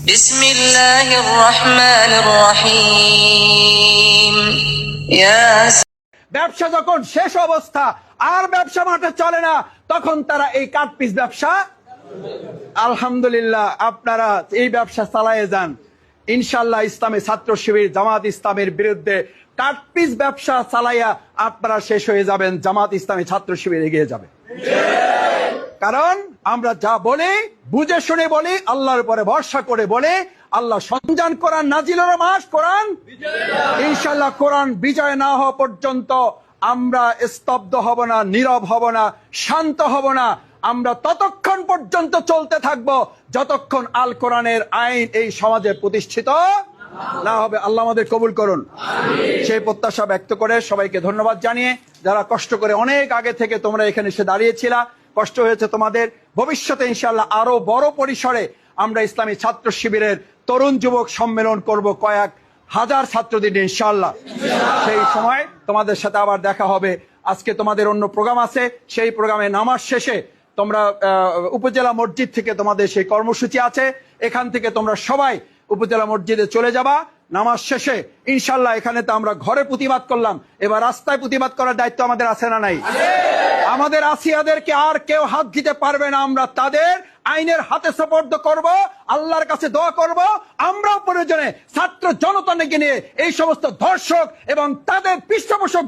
বিসমিল্লাহির রহমানির রহিম। ব্যবসা যখন শেষ অবস্থা আর ব্যবসা মাঠে চলে না, তখন তারা এই কাটপিস ব্যবসা, আলহামদুলিল্লাহ আপনারা এই ব্যবসা চালায়ে যান। ইনশাআল্লাহ ইসলামী ছাত্র শিবির জামাত ইসলামের বিরুদ্ধে কাটপিস ব্যবসা চালাইয়া আপনারা শেষ হয়ে যাবেন, জামাত ইসলামী ছাত্র শিবির এগিয়ে যাবে। কারণ আমরা যা বলি বুঝে শুনে বলি, আল্লাহর উপরে ভরসা করে বলি। আল্লাহ সঞ্জান কোরআন নাজিলের মাস, কোরআন ইনশাআল্লাহ কোরআন বিজয় না হওয়া পর্যন্ত আমরা স্তব্ধ হব না, নীরব হব না, শান্ত হব না। আমরা ততক্ষণ পর্যন্ত চলতে থাকব যতক্ষণ আল কোরআনের আইন এই সমাজে প্রতিষ্ঠিত না হবে। আল্লাহ আমাদের কবুল করুন। সেই প্রত্যাশা ব্যক্ত করে সবাইকে ধন্যবাদ জানিয়ে, যারা কষ্ট করে অনেক আগে থেকে তোমরা এখানে এসে দাঁড়িয়েছিলা, কষ্ট হয়েছে তোমাদের। ভবিষ্যতে ইনশাআল্লাহ আরো বড় পরিসরে আমরা ইসলামী ছাত্র শিবিরের তরুণ যুবক সম্মেলন করব, কয়েক হাজার ছাত্রদের ইনশাআল্লাহ। সেই সময় তোমাদের সাথে আবার দেখা হবে। আজকে তোমাদের অন্য প্রোগ্রাম আছে, সেই প্রোগ্রামে নামাজ শেষে তোমরা উপজেলা মসজিদ থেকে তোমাদের সেই কর্মসূচি আছে, এখান থেকে তোমরা সবাই উপজেলা মসজিদে চলে যাবা। নামাজ শেষে ইনশাআল্লাহ এখানে তো আমরা ঘরে প্রতিবাদ করলাম, এবার রাস্তায় প্রতিবাদ করার দায়িত্ব আমাদের আছে না নাই? আমাদের আসিয়াদেরকে আর কেউ হাত দিতে পারবে না। আমরা তাদের আইনের হাতে সুপর্দ করব, আল্লাহর কাছে দোয়া করব। আমরাও প্রয়োজনে ছাত্র জনতাকে নিয়ে এই সমস্ত ধর্ষক এবং তাদের পৃষ্ঠপোষক